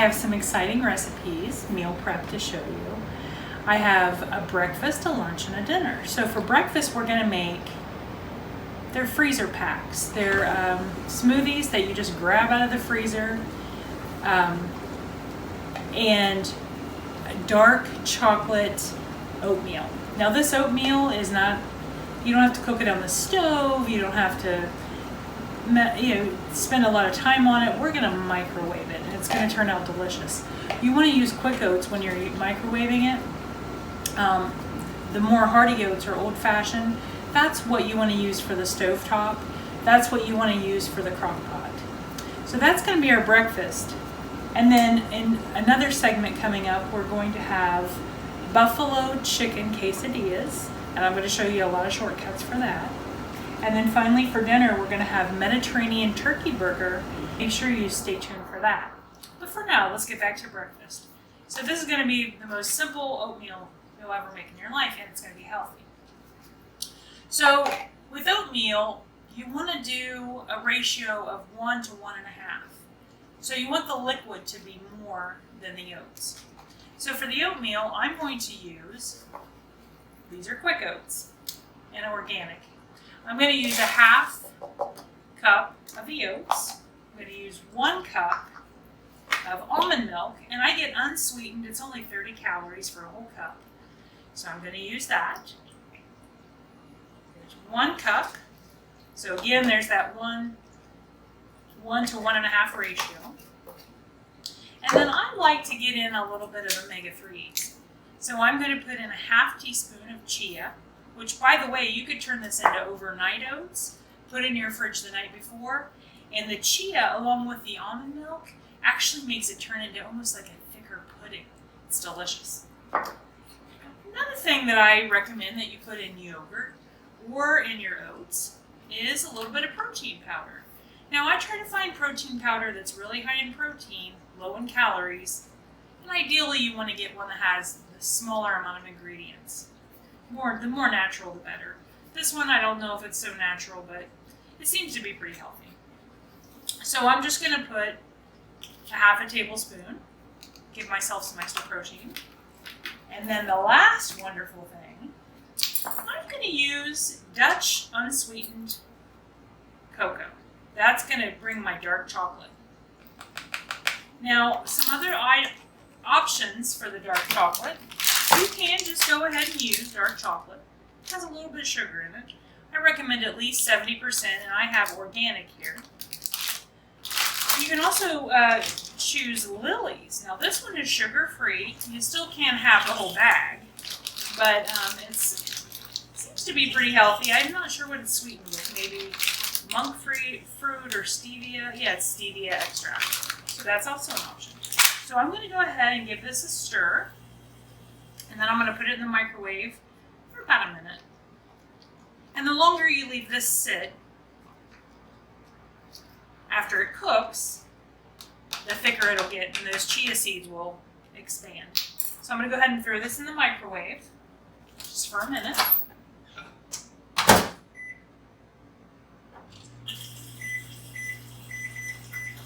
have some exciting recipes, meal prep to show you. I have a breakfast, a lunch, and a dinner. So for breakfast, we're gonna make, they're freezer packs. They're smoothies that you just grab out of the freezer, and dark chocolate oatmeal. Now this oatmeal is not, you don't have to cook it on the stove, you don't have to spend a lot of time on it. We're going to microwave it and it's going to turn out delicious. You want to use quick oats when you're microwaving it. The more hearty oats or old fashioned, that's what you want to use for the stovetop. That's what you want to use for the crock pot. So that's going to be our breakfast. And then in another segment coming up, we're going to have buffalo chicken quesadillas. And I'm going to show you a lot of shortcuts for that. And then finally for dinner, we're going to have Mediterranean turkey burger. Make sure you stay tuned for that. But for now, let's get back to breakfast. So this is going to be the most simple oatmeal you'll ever make in your life, and it's going to be healthy. So with oatmeal, you want to do a ratio of 1 to 1.5. So you want the liquid to be more than the oats. So for the oatmeal, I'm going to use, these are quick oats and organic. I'm going to use a 1/2 cup of the oats. I'm going to use 1 cup of almond milk, and I get unsweetened. It's only 30 calories for a whole cup. So I'm going to use that. There's 1 cup. So again, there's that 1 to 1.5 ratio. And then I like to get in a little bit of omega-3s. So I'm going to put in a 1/2 teaspoon of chia, which, by the way, you could turn this into overnight oats, put in your fridge the night before, and the chia, along with the almond milk, actually makes it turn into almost like a thicker pudding. It's delicious. Another thing that I recommend that you put in yogurt or in your oats is a little bit of protein powder. Now, I try to find protein powder that's really high in protein, low in calories, and ideally you want to get one that has the smaller amount of ingredients. The more natural, the better. This one, I don't know if it's so natural, but it seems to be pretty healthy. So I'm just going to put a 1/2 tablespoon, give myself some extra protein. And then the last wonderful thing, I'm going to use Dutch unsweetened cocoa. That's going to bring my dark chocolate. Now, some other options for the dark chocolate. You can just go ahead and use dark chocolate. It has a little bit of sugar in it. I recommend at least 70%, and I have organic here. You can also choose Lily's. Now this one is sugar-free. You still can't have the whole bag, but it seems to be pretty healthy. I'm not sure what it's sweetened with. Maybe monk fruit or stevia. Yeah, it's stevia extract. So that's also an option. So I'm going to go ahead and give this a stir. And then I'm going to put it in the microwave for about a minute. And the longer you leave this sit after it cooks, the thicker it'll get and those chia seeds will expand. So I'm going to go ahead and throw this in the microwave just for a minute.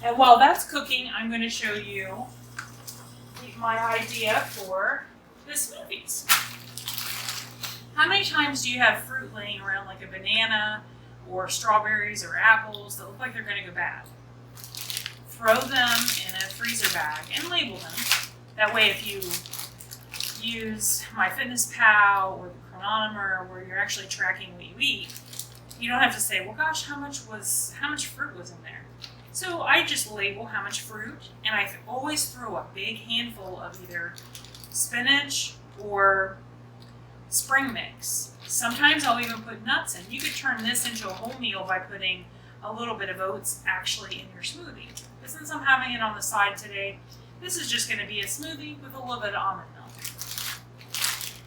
And while that's cooking, I'm going to show you my idea for the smoothies. How many times do you have fruit laying around, like a banana or strawberries or apples that look like they're going to go bad? Throw them in a freezer bag and label them. That way, if you use MyFitnessPal or the Chronometer, where you're actually tracking what you eat, you don't have to say, well, gosh, how much fruit was in there? So I just label how much fruit, and I always throw a big handful of either spinach or spring mix. Sometimes I'll even put nuts in. You could turn this into a whole meal by putting a little bit of oats actually in your smoothie. But since I'm having it on the side today, this is just going to be a smoothie with a little bit of almond milk.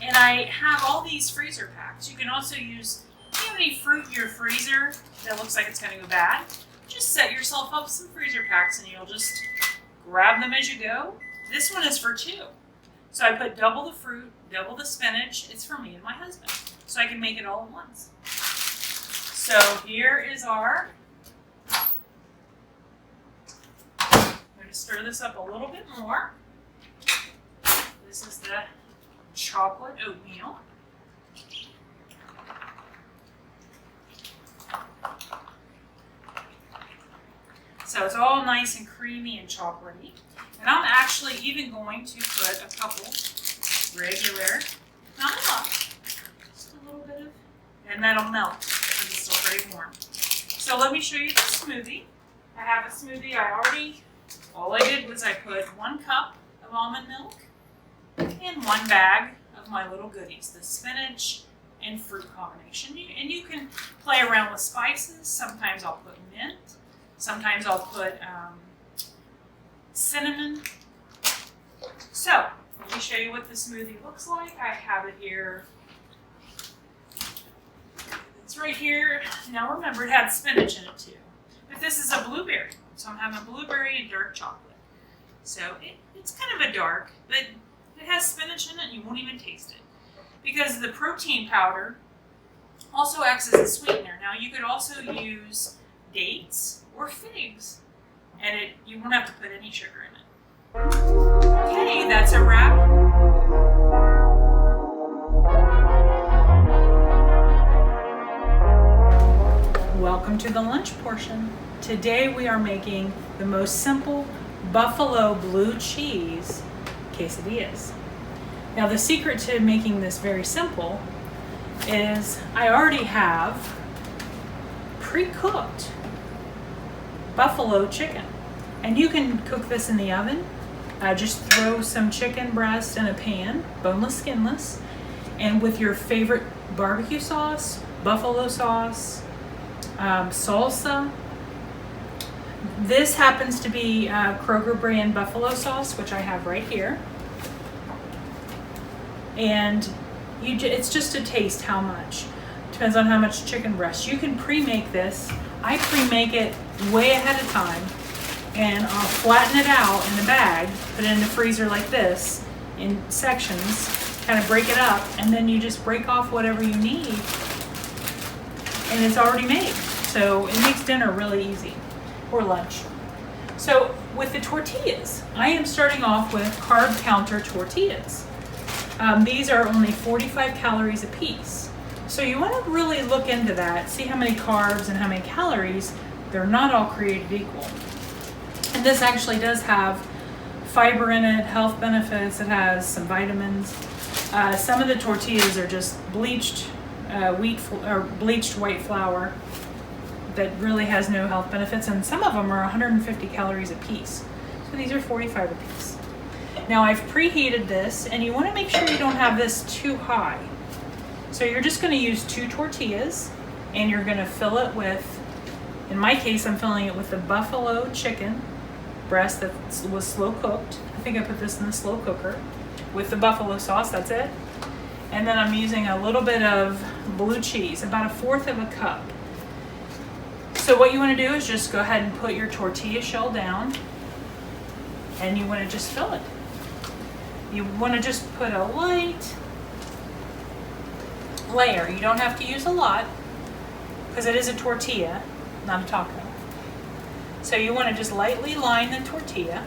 And I have all these freezer packs. You can also use, if you have any fruit in your freezer that looks like it's going to go bad, just set yourself up some freezer packs and you'll just grab them as you go. This one is for 2. So I put double the fruit, double the spinach. It's for me and my husband. So I can make it all at once. So here is our, I'm going to to stir this up a little bit more. This is the chocolate oatmeal. So it's all nice and creamy and chocolatey. And I'm actually even going to put a couple regular, not enough, just a little bit of, and that'll melt because it's still very warm. So let me show you the smoothie. I have a smoothie all I did was I put 1 cup of almond milk and 1 bag of my little goodies, the spinach and fruit combination. And you can play around with spices. Sometimes I'll put mint. Sometimes I'll put cinnamon. So let me show you what the smoothie looks like. I have it here. It's right here. Now remember, it had spinach in it too. But this is a blueberry. So I'm having a blueberry and dark chocolate. So it's kind of a dark, but it has spinach in it and you won't even taste it. Because the protein powder also acts as a sweetener. Now you could also use dates or figs, and you won't have to put any sugar in it. Okay, that's a wrap. Welcome to the lunch portion. Today we are making the most simple buffalo blue cheese quesadillas. Now the secret to making this very simple is I already have pre-cooked buffalo chicken, and you can cook this in the oven. Just throw some chicken breast in a pan, boneless, skinless, and with your favorite barbecue sauce, buffalo sauce, salsa. This happens to be Kroger brand buffalo sauce, which I have right here. And it's just a taste how much. Depends on how much chicken breast. You can pre-make this. I pre-make it way ahead of time, and I'll flatten it out in a bag, put it in the freezer like this in sections, kind of break it up, and then you just break off whatever you need, and it's already made. So it makes dinner really easy, or lunch. So with the tortillas, I am starting off with carb counter tortillas. These are only 45 calories a piece. So you want to really look into that, see how many carbs and how many calories. They're not all created equal. And this actually does have fiber in it, health benefits. It has some vitamins. Some of the tortillas are just bleached bleached white flour that really has no health benefits, and some of them are 150 calories a piece. So these are 45 a piece. Now I've preheated this, and you want to make sure you don't have this too high. So you're just going to use 2 tortillas, and you're going to fill it with, in my case, I'm filling it with the buffalo chicken breast that was slow cooked. I think I put this in the slow cooker with the buffalo sauce, that's it. And then I'm using a little bit of blue cheese, about 1/4 of a cup. So what you want to do is just go ahead and put your tortilla shell down, and you want to just fill it. You want to just put a light layer. You don't have to use a lot because it is a tortilla, not a taco. So you want to just lightly line the tortilla.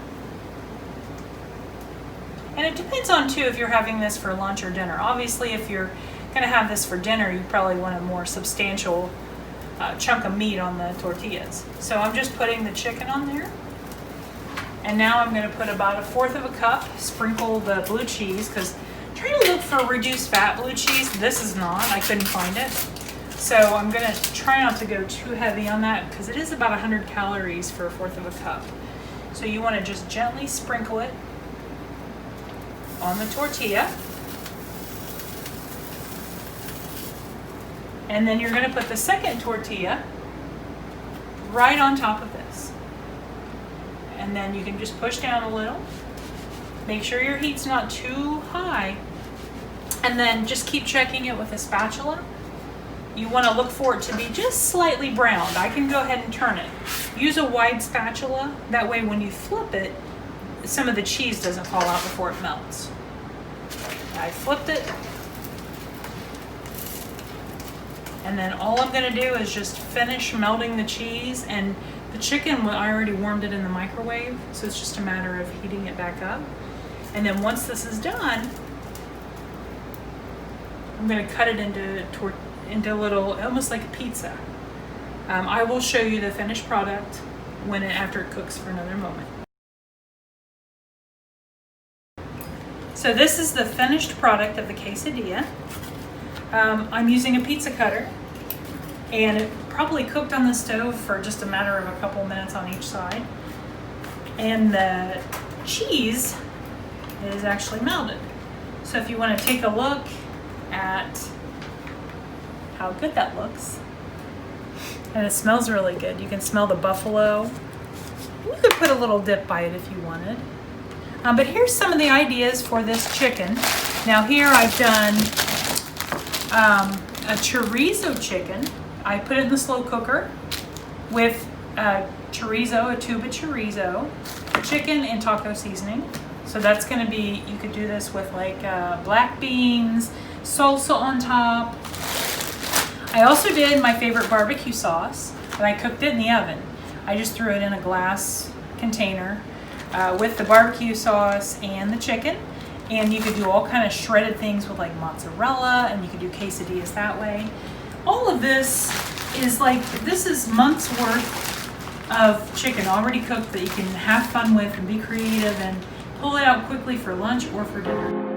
And it depends on too if you're having this for lunch or dinner. Obviously if you're going to have this for dinner, you probably want a more substantial chunk of meat on the tortillas. So I'm just putting the chicken on there. And now I'm going to put about 1/4 of a cup, sprinkle the blue cheese, because try to look for reduced fat blue cheese. This is not, I couldn't find it. So I'm going to try not to go too heavy on that because it is about 100 calories for 1/4 of a cup. So you want to just gently sprinkle it on the tortilla. And then you're going to put the second tortilla right on top of this. And then you can just push down a little. Make sure your heat's not too high. And then just keep checking it with a spatula. You want to look for it to be just slightly browned. I can go ahead and turn it. Use a wide spatula. That way when you flip it, some of the cheese doesn't fall out before it melts. I flipped it. And then all I'm going to do is just finish melting the cheese, and The chicken, I already warmed it in the microwave, so it's just a matter of heating it back up. And then once this is done, I'm going to cut it into little, almost like a pizza. I will show you the finished product after it cooks for another moment. So this is the finished product of the quesadilla. I'm using a pizza cutter, and it probably cooked on the stove for just a matter of a couple minutes on each side. And the cheese is actually melted. So if you want to take a look at how good that looks, and it smells really good. You can smell the buffalo. You could put a little dip by it if you wanted. But here's some of the ideas for this chicken. Now here I've done a chorizo chicken. I put it in the slow cooker with chorizo, a tube of chorizo, chicken, and taco seasoning. So that's gonna be, you could do this with like black beans, salsa on top. I also did my favorite barbecue sauce, and I cooked it in the oven. I just threw it in a glass container with the barbecue sauce and the chicken. And you could do all kind of shredded things with like mozzarella, and you could do quesadillas that way. All of this is months worth of chicken already cooked that you can have fun with and be creative and pull it out quickly for lunch or for dinner.